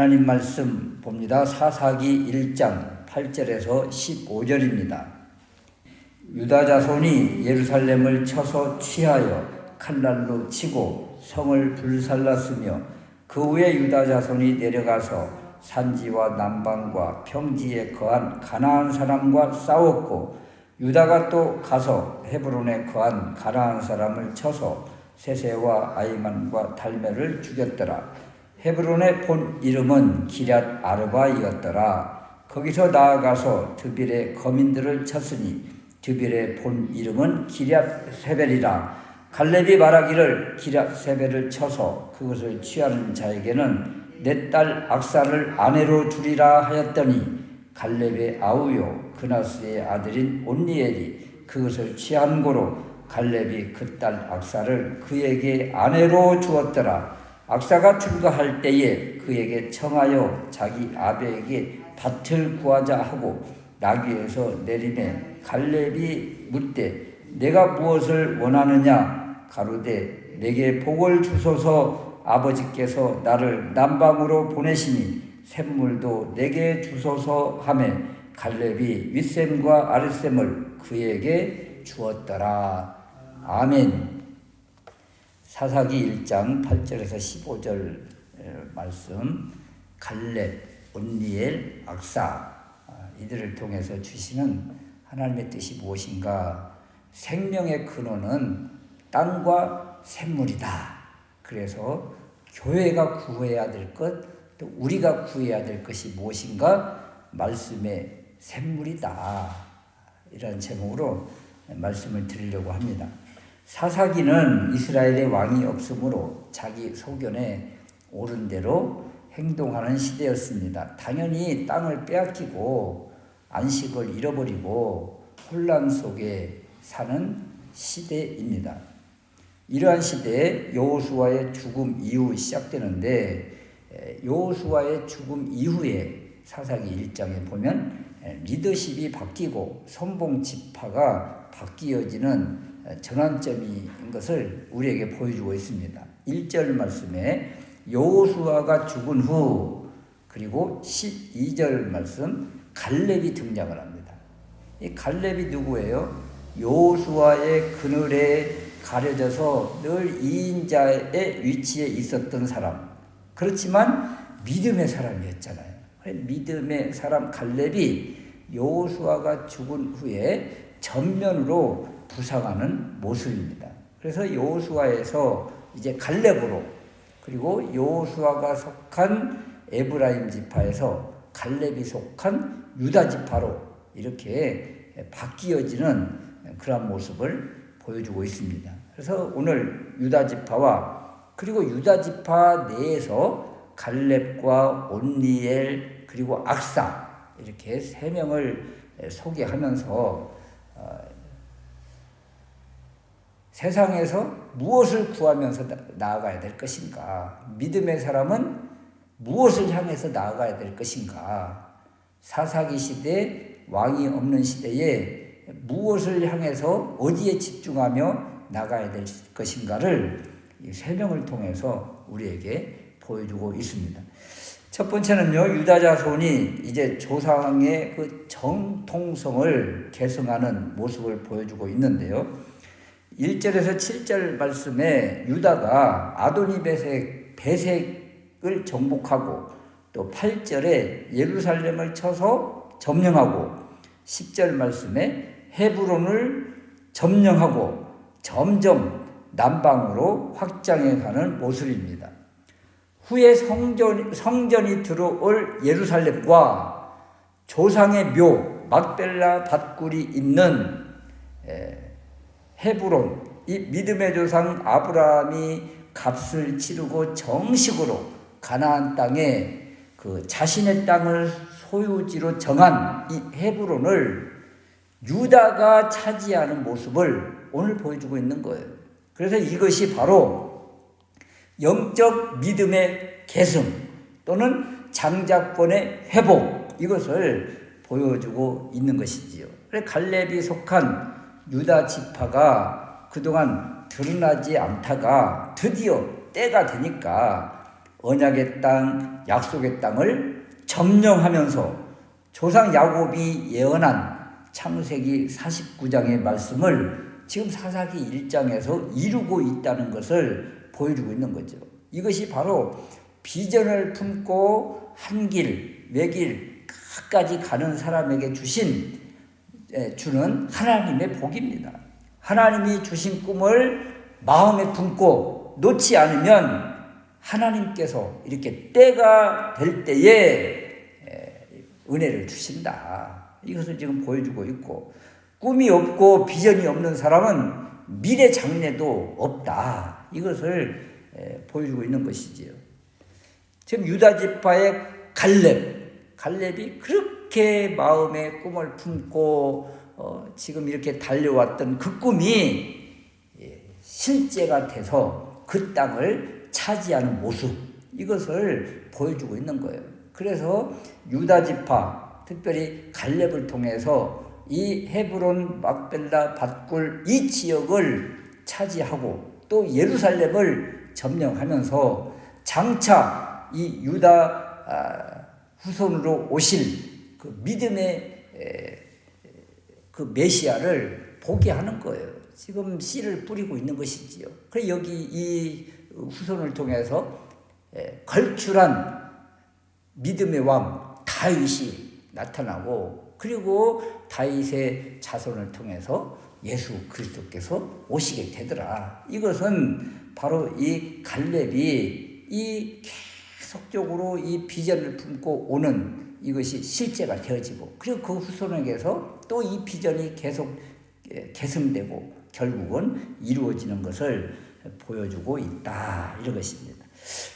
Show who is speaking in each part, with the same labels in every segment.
Speaker 1: 하나님 말씀 봅니다. 사사기 1장 8절에서 15절입니다. 유다 자손이 예루살렘을 쳐서 취하여 칼날로 치고 성을 불살랐으며 그 후에 유다 자손이 내려가서 산지와 남방과 평지에 거한 가나안 사람과 싸웠고 유다가 또 가서 헤브론에 거한 가나안 사람을 쳐서 세세와 아이만과 달메를 죽였더라. 헤브론의 본 이름은 기럇 아르바이었더라. 거기서 나아가서 드빌의 거민들을 쳤으니 드빌의 본 이름은 기럇 세벨이라. 갈렙이 말하기를 기럇 세벨을 쳐서 그것을 취하는 자에게는 내 딸 악사를 아내로 두리라 하였더니 갈렙의 아우요 그나스의 아들인 온니엘이 그것을 취한 고로 갈렙이 그 딸 악사를 그에게 아내로 주었더라. 악사가 출가할 때에 그에게 청하여 자기 아베에게 밭을 구하자 하고 나귀에서 내리매 갈렙이 묻되 내가 무엇을 원하느냐 가로되 내게 복을 주소서 아버지께서 나를 남방으로 보내시니 샘물도 내게 주소서 하매 갈렙이 윗샘과 아랫샘을 그에게 주었더라. 아멘. 사사기 1장 8절에서 15절 말씀, 갈렙, 온니엘, 악사 이들을 통해서 주시는 하나님의 뜻이 무엇인가? 생명의 근원은 땅과 샘물이다. 그래서 교회가 구해야 될 것, 또 우리가 구해야 될 것이 무엇인가? 말씀의 샘물이다. 이런 제목으로 말씀을 드리려고 합니다. 사사기는 이스라엘의 왕이 없으므로 자기 소견에 옳은 대로 행동하는 시대였습니다. 당연히 땅을 빼앗기고 안식을 잃어버리고 혼란 속에 사는 시대입니다. 이러한 시대에 여호수아의 죽음 이후 시작되는데 여호수아의 죽음 이후에 사사기 1장에 보면 리더십이 바뀌고 선봉 지파가 바뀌어지는 전환점인 것을 우리에게 보여주고 있습니다. 1절 말씀에 여호수아가 죽은 후 그리고 12절 말씀 갈렙이 등장을 합니다. 이 갈렙이 누구예요? 여호수아의 그늘에 가려져서 늘 2인자의 위치에 있었던 사람. 그렇지만 믿음의 사람이었잖아요. 믿음의 사람 갈렙이 여호수아가 죽은 후에 전면으로 부상하는 모습입니다. 그래서 여호수아에서 이제 갈렙으로 그리고 여호수아가 속한 에브라임 지파에서 갈렙이 속한 유다 지파로 이렇게 바뀌어지는 그런 모습을 보여주고 있습니다. 그래서 오늘 유다 지파와 그리고 유다 지파 내에서 갈렙과 온니엘 그리고 악사 이렇게 세 명을 소개하면서 세상에서 무엇을 구하면서 나아가야 될 것인가? 믿음의 사람은 무엇을 향해서 나아가야 될 것인가? 사사기 시대 왕이 없는 시대에 무엇을 향해서 어디에 집중하며 나가야 될 것인가를 이 세 명을 통해서 우리에게 보여주고 있습니다. 첫 번째는요, 유다 자손이 이제 조상의 그 정통성을 계승하는 모습을 보여주고 있는데요. 1절에서 7절 말씀에 유다가 아도니 베색을 정복하고 또 8절에 예루살렘을 쳐서 점령하고 10절 말씀에 헤브론을 점령하고 점점 남방으로 확장해가는 모습입니다. 후에 성전이 들어올 예루살렘과 조상의 묘 막벨라 밭굴이 있는 헤브론, 이 믿음의 조상 아브라함이 값을 치르고 정식으로 가나안 땅에 그 자신의 땅을 소유지로 정한 이 헤브론을 유다가 차지하는 모습을 오늘 보여주고 있는 거예요. 그래서 이것이 바로 영적 믿음의 계승 또는 장자권의 회복, 이것을 보여주고 있는 것이지요. 그래서 갈렙이 속한 유다 지파가 그동안 드러나지 않다가 드디어 때가 되니까 언약의 땅, 약속의 땅을 점령하면서 조상 야곱이 예언한 창세기 49장의 말씀을 지금 사사기 1장에서 이루고 있다는 것을 보여주고 있는 거죠. 이것이 바로 비전을 품고 한 길, 외길 끝까지 가는 사람에게 주는 하나님의 복입니다. 하나님이 주신 꿈을 마음에 품고 놓지 않으면 하나님께서 이렇게 때가 될 때에 은혜를 주신다. 이것을 지금 보여주고 있고, 꿈이 없고 비전이 없는 사람은 미래 장래도 없다. 이것을 보여주고 있는 것이지요. 지금 유다 지파의 갈렙이 그렇게 마음에 꿈을 품고 지금 이렇게 달려왔던 그 꿈이 실제가 돼서 그 땅을 차지하는 모습, 이것을 보여주고 있는 거예요. 그래서 유다 지파, 특별히 갈렙을 통해서 이 헤브론, 막벨라, 밧굴 이 지역을 차지하고 또 예루살렘을 점령하면서 장차 이 유다 후손으로 오실 그 믿음의 그 메시아를 보게 하는 거예요. 지금 씨를 뿌리고 있는 것이지요. 그래서 여기 이 후손을 통해서 걸출한 믿음의 왕 다윗이 나타나고, 그리고 다윗의 자손을 통해서 예수 그리스도께서 오시게 되더라. 이것은 바로 이 갈렙이 이 계속적으로 이 비전을 품고 오는 이것이 실제가 되어지고, 그리고 그 후손에게서 또 이 비전이 계속 계승되고 결국은 이루어지는 것을 보여주고 있다. 이런 것입니다.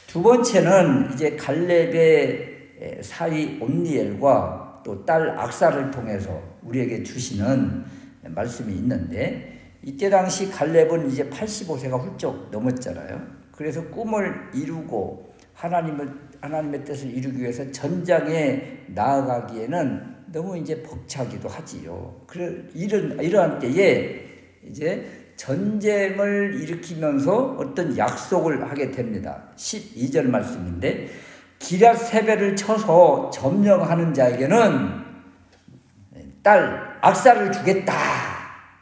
Speaker 1: 두 번째는 이제 갈렙의 사위 온니엘과 또 딸 악사를 통해서 우리에게 주시는 말씀이 있는데, 이때 당시 갈렙은 이제 85세가 훌쩍 넘었잖아요. 그래서 꿈을 이루고 하나님의 뜻을 이루기 위해서 전장에 나아가기에는 너무 이제 벅차기도 하지요. 이러한 때에 이제 전쟁을 일으키면서 어떤 약속을 하게 됩니다. 12절 말씀인데, 기럇세벨을 쳐서 점령하는 자에게는 딸 악사를 주겠다.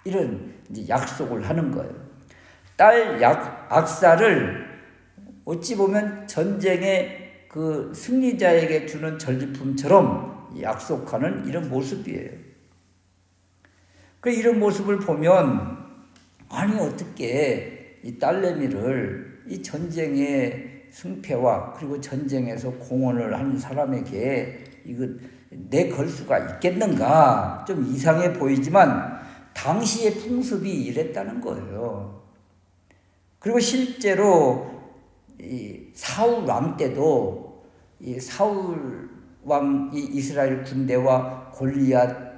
Speaker 1: 이런 이제 약속을 하는 거예요. 딸 악사를 어찌 보면 전쟁의 그 승리자에게 주는 전리품처럼 약속하는 이런 모습이에요. 이런 모습을 보면, 아니 어떻게 이 딸내미를 이 전쟁의 승패와 그리고 전쟁에서 공헌을 한 사람에게 이거 내걸 수가 있겠는가, 좀 이상해 보이지만 당시의 풍습이 이랬다는 거예요. 그리고 실제로 이 사울 왕 때도 이 사울 왕이 이스라엘 군대와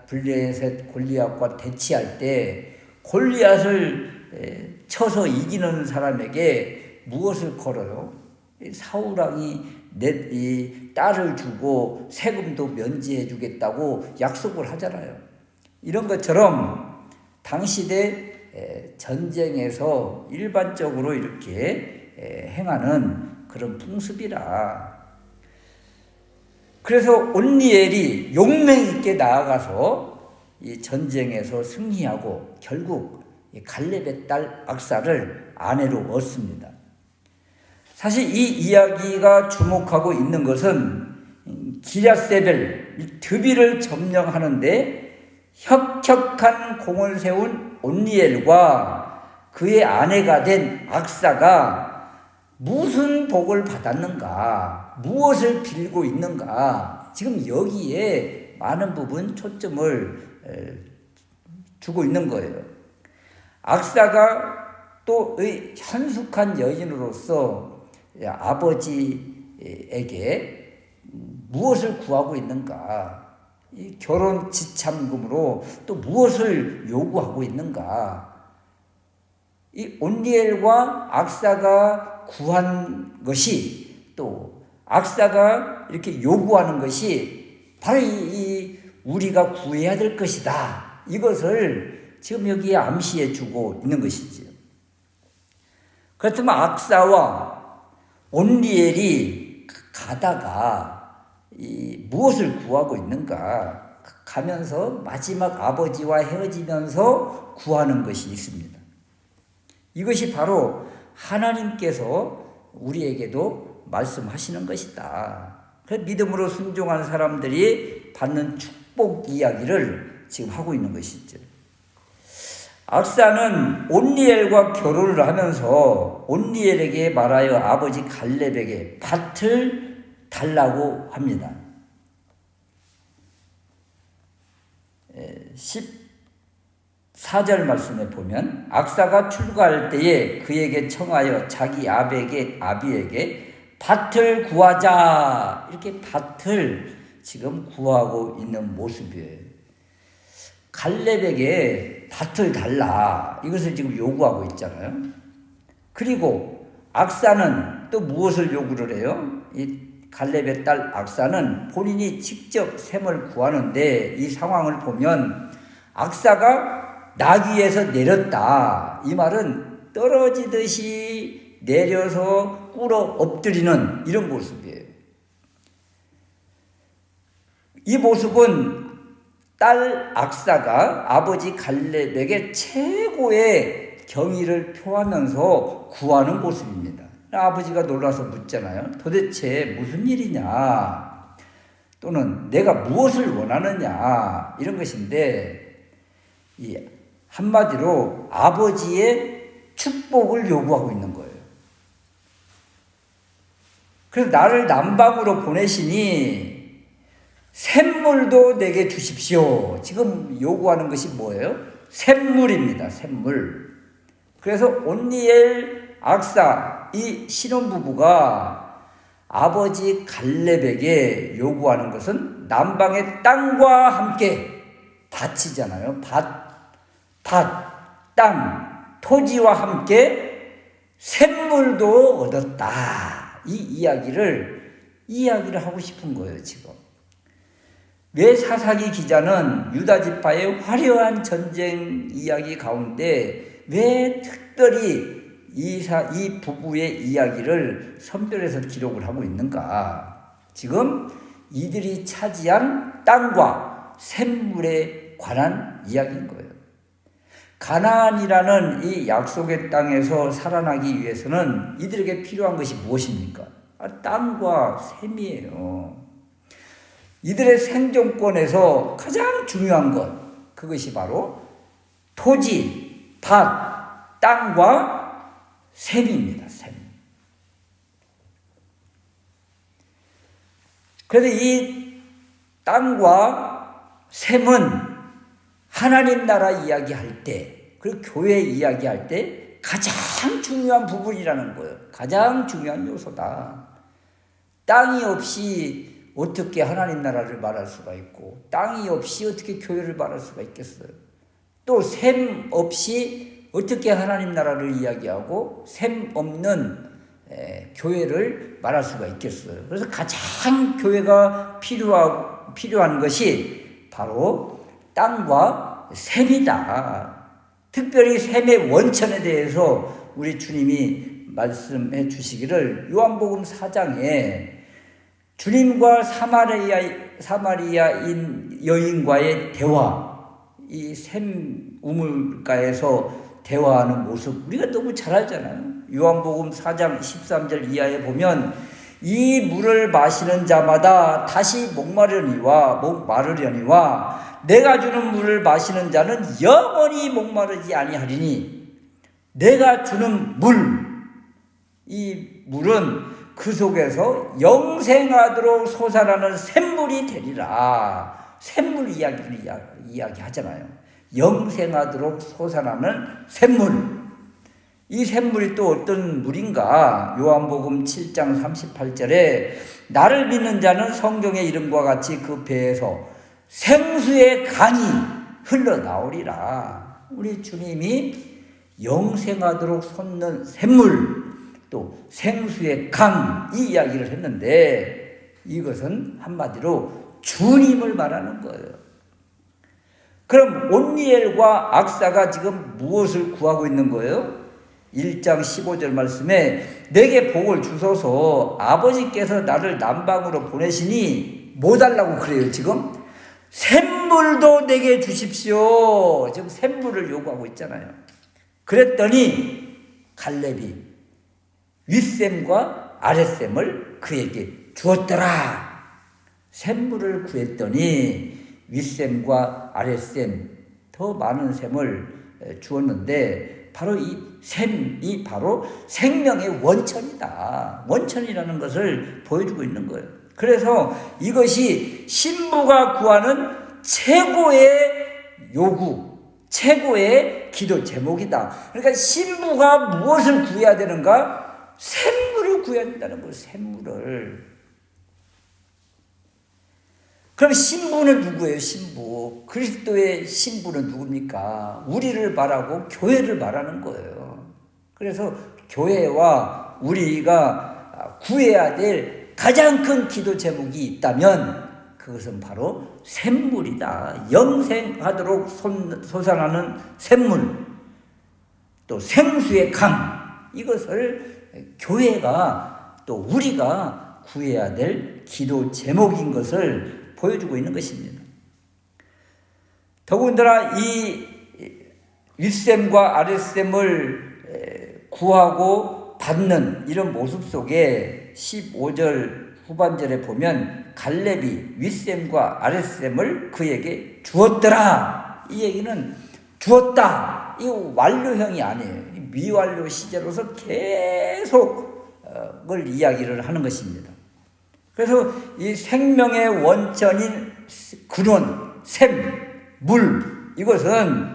Speaker 1: 블레셋 골리앗과 대치할 때 골리앗을 쳐서 이기는 사람에게 무엇을 걸어요? 사울 왕이 이 딸을 주고 세금도 면제해 주겠다고 약속을 하잖아요. 이런 것처럼 당시대 전쟁에서 일반적으로 이렇게 행하는 그런 풍습이라. 그래서 온니엘이 용맹 있게 나아가서 이 전쟁에서 승리하고 결국 갈렙의 딸 악사를 아내로 얻습니다. 사실 이 이야기가 주목하고 있는 것은 기럇세벨 드비를 점령하는데 혁혁한 공을 세운 온니엘과 그의 아내가 된 악사가 무슨 복을 받았는가, 무엇을 빌고 있는가, 지금 여기에 많은 부분 초점을 주고 있는 거예요. 악사가 또 현숙한 여인으로서 아버지에게 무엇을 구하고 있는가, 이 결혼 지참금으로 또 무엇을 요구하고 있는가. 이 온니엘과 악사가 구한 것이, 또 악사가 이렇게 요구하는 것이 바로 우리가 구해야 될 것이다. 이것을 지금 여기에 암시해 주고 있는 것이지요. 그렇다면 악사와 온니엘이 가다가 무엇을 구하고 있는가? 가면서 마지막 아버지와 헤어지면서 구하는 것이 있습니다. 이것이 바로 하나님께서 우리에게도 말씀하시는 것이다. 그래서 믿음으로 순종한 사람들이 받는 축복 이야기를 지금 하고 있는 것이죠. 악사는 온니엘과 결혼을 하면서 온니엘에게 말하여 아버지 갈렙에게 밭을 달라고 합니다. 14절 말씀에 보면 악사가 출가할 때에 그에게 청하여 자기 아비에게 밭을 구하자, 이렇게 밭을 지금 구하고 있는 모습이에요. 갈렙에게 밭을 달라, 이것을 지금 요구하고 있잖아요. 그리고 악사는 또 무엇을 요구를 해요? 이 갈렙의 딸 악사는 본인이 직접 샘을 구하는데, 이 상황을 보면 악사가 나귀에서 내렸다, 이 말은 떨어지듯이 내려서 꿇어 엎드리는 이런 모습이에요. 이 모습은 딸 악사가 아버지 갈렙에게 최고의 경의를 표하면서 구하는 모습입니다. 아버지가 놀라서 묻잖아요. 도대체 무슨 일이냐, 또는 내가 무엇을 원하느냐, 이런 것인데, 이 한마디로 아버지의 축복을 요구하고 있는 거예요. 그래서 나를 남방으로 보내시니 샘물도 내게 주십시오. 지금 요구하는 것이 뭐예요? 샘물입니다. 샘물. 그래서 온니엘, 악사, 이 신혼부부가 아버지 갈렙에게 요구하는 것은 남방의 땅과 함께, 밭이잖아요. 땅, 토지와 함께 샘물도 얻었다. 이 이야기를 하고 싶은 거예요, 지금. 왜 사사기 기자는 유다 지파의 화려한 전쟁 이야기 가운데 왜 특별히 이 부부의 이야기를 선별해서 기록을 하고 있는가? 지금 이들이 차지한 땅과 샘물에 관한 이야기인 거예요. 가나안이라는 이 약속의 땅에서 살아나기 위해서는 이들에게 필요한 것이 무엇입니까? 땅과 샘이에요. 이들의 생존권에서 가장 중요한 것, 그것이 바로 토지, 밭, 땅과 샘입니다. 샘. 그래서 이 땅과 샘은 하나님 나라 이야기할 때, 그리고 교회 이야기할 때 가장 중요한 부분이라는 거예요. 가장 중요한 요소다. 땅이 없이 어떻게 하나님 나라를 말할 수가 있고, 땅이 없이 어떻게 교회를 말할 수가 있겠어요? 또 샘 없이 어떻게 하나님 나라를 이야기하고 샘 없는 교회를 말할 수가 있겠어요? 그래서 가장 교회가 필요한 것이 바로 땅과 샘이다. 특별히 샘의 원천에 대해서 우리 주님이 말씀해 주시기를 요한복음 4장에 주님과 사마리아인 여인과의 대화, 이 샘 우물가에서 대화하는 모습 우리가 너무 잘 알잖아요. 요한복음 4장 13절 이하에 보면 이 물을 마시는 자마다 다시 목마르려니와 내가 주는 물을 마시는 자는 영원히 목마르지 아니하리니 내가 주는 이 물은 그 속에서 영생하도록 솟아나는 샘물이 되리라. 샘물 이야기를 이야기하잖아요. 영생하도록 솟아나는 샘물. 이 샘물이 또 어떤 물인가? 요한복음 7장 38절에 나를 믿는 자는 성경의 이름과 같이 그 배에서 생수의 강이 흘러나오리라. 우리 주님이 영생하도록 솟는 샘물, 또 생수의 강, 이 이야기를 했는데 이것은 한마디로 주님을 말하는 거예요. 그럼 온니엘과 악사가 지금 무엇을 구하고 있는 거예요? 1장 15절 말씀에 내게 복을 주소서. 아버지께서 나를 남방으로 보내시니 뭐 달라고 그래요 지금? 샘물도 내게 주십시오. 지금 샘물을 요구하고 있잖아요. 그랬더니 갈렙이 윗샘과 아랫샘을 그에게 주었더라. 샘물을 구했더니 윗샘과 아랫샘 더 많은 샘을 주었는데 바로 이 샘이 바로 생명의 원천이다. 원천이라는 것을 보여주고 있는 거예요. 그래서 이것이 신부가 구하는 최고의 요구, 최고의 기도 제목이다. 그러니까 신부가 무엇을 구해야 되는가? 샘물을 구해야 된다는 거예요. 샘물을. 그럼 신부는 누구예요? 신부. 그리스도의 신부는 누굽니까? 우리를 말하고 교회를 말하는 거예요. 그래서 교회와 우리가 구해야 될 가장 큰 기도 제목이 있다면 그것은 바로 샘물이다. 영생하도록 솟아나는 샘물, 또 생수의 강, 이것을 교회가 또 우리가 구해야 될 기도 제목인 것을 보여주고 있는 것입니다. 더군다나 이 윗샘과 아랫샘을 구하고 받는 이런 모습 속에 15절 후반절에 보면 갈렙이 윗샘과 아랫샘을 그에게 주었더라. 이 얘기는 주었다. 이거 완료형이 아니에요. 미완료 시제로서 계속을 이야기를 하는 것입니다. 그래서 이 생명의 원천인 근원, 샘, 물, 이것은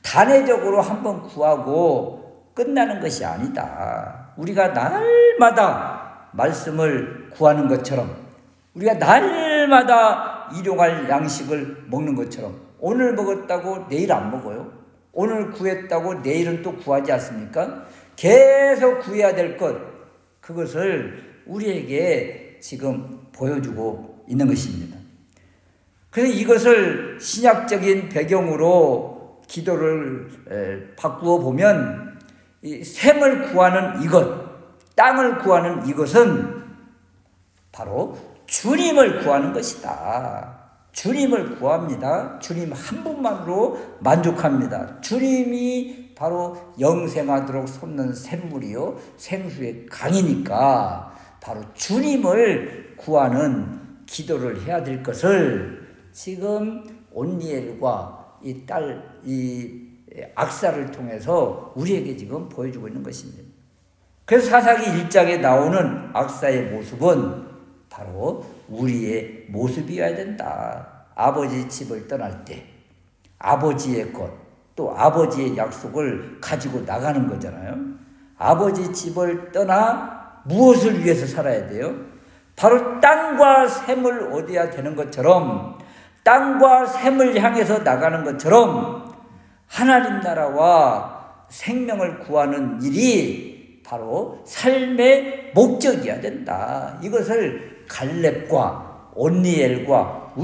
Speaker 1: 단회적으로 한번 구하고 끝나는 것이 아니다. 우리가 날마다 말씀을 구하는 것처럼, 우리가 날마다 일용할 양식을 먹는 것처럼, 오늘 먹었다고 내일 안 먹어요. 오늘 구했다고 내일은 또 구하지 않습니까? 계속 구해야 될 것, 그것을 우리에게 지금 보여주고 있는 것입니다. 그래서 이것을 신약적인 배경으로 기도를 바꾸어 보면 이 샘을 구하는 이것, 땅을 구하는 이것은 바로 주님을 구하는 것이다. 주님을 구합니다. 주님 한 분만으로 만족합니다. 주님이 바로 영생하도록 솟는 샘물이요 생수의 강이니까 바로 주님을 구하는 기도를 해야 될 것을 지금 온니엘과 이 악사를 통해서 우리에게 지금 보여주고 있는 것입니다. 그래서 사사기 1장에 나오는 악사의 모습은 바로 우리의 모습이어야 된다. 아버지 집을 떠날 때 아버지의 것, 또 아버지의 약속을 가지고 나가는 거잖아요. 아버지 집을 떠나 무엇을 위해서 살아야 돼요? 바로 땅과 샘을 얻어야 되는 것처럼, 땅과 샘을 향해서 나가는 것처럼 하나님 나라와 생명을 구하는 일이 바로 삶의 목적이어야 된다. 이것을 갈렙과 온니엘과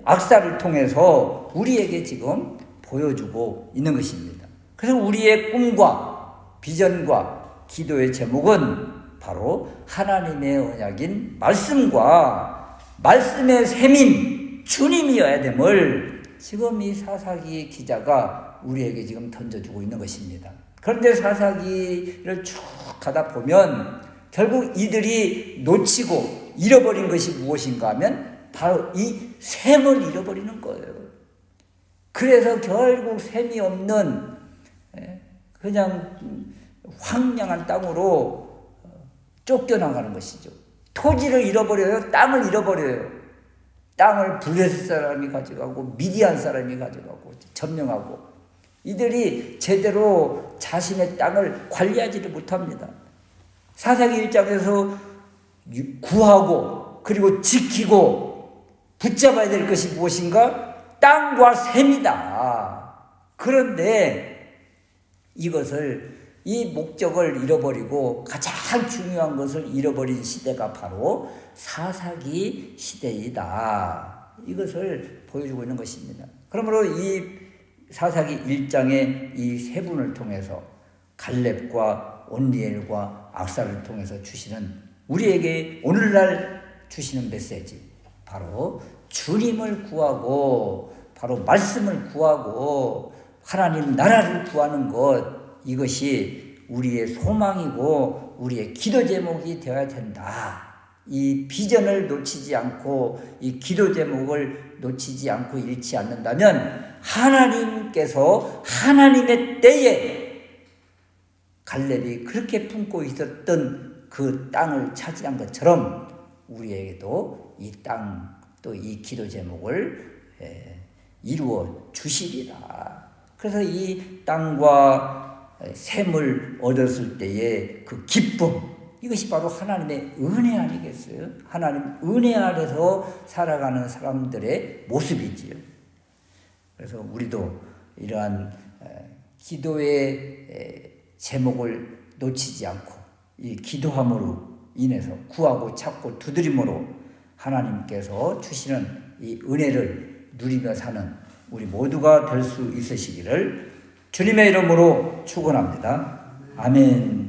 Speaker 1: 악사를 통해서 우리에게 지금 보여주고 있는 것입니다. 그래서 우리의 꿈과 비전과 기도의 제목은 바로 하나님의 언약인 말씀과 말씀의 셈인 주님이어야 됨을 지금 이 사사기 기자가 우리에게 지금 던져주고 있는 것입니다. 그런데 사사기를 쭉 가다 보면 결국 이들이 놓치고 잃어버린 것이 무엇인가 하면 바로 이 셈을 잃어버리는 거예요. 그래서 결국 셈이 없는 그냥 황량한 땅으로 쫓겨나가는 것이죠. 토지를 잃어버려요. 땅을 잃어버려요. 땅을 블레셋 사람이 가져가고 미디안 사람이 가져가고 점령하고 이들이 제대로 자신의 땅을 관리하지를 못합니다. 사사기 1장에서 구하고 그리고 지키고 붙잡아야 될 것이 무엇인가? 땅과 샘이다. 그런데 이것을 이 목적을 잃어버리고 가장 중요한 것을 잃어버린 시대가 바로 사사기 시대이다. 이것을 보여주고 있는 것입니다. 그러므로 이 사사기 1장의 이 세 분을 통해서 갈렙과 온니엘과 악사를 통해서 주시는 우리에게 오늘날 주시는 메시지, 바로 주님을 구하고 바로 말씀을 구하고 하나님 나라를 구하는 것, 이것이 우리의 소망이고 우리의 기도 제목이 되어야 된다. 이 비전을 놓치지 않고 이 기도 제목을 놓치지 않고 잃지 않는다면 하나님께서 하나님의 때에 갈렙이 그렇게 품고 있었던 그 땅을 차지한 것처럼 우리에게도 이 땅, 또 이 기도 제목을 이루어 주시리라. 그래서 이 땅과 샘을 얻었을 때의 그 기쁨, 이것이 바로 하나님의 은혜 아니겠어요? 하나님 은혜 아래서 살아가는 사람들의 모습이지요. 그래서 우리도 이러한 기도의 제목을 놓치지 않고 이 기도함으로 인해서 구하고 찾고 두드림으로 하나님께서 주시는 이 은혜를 누리며 사는 우리 모두가 될 수 있으시기를 주님의 이름으로 축원합니다. 아멘.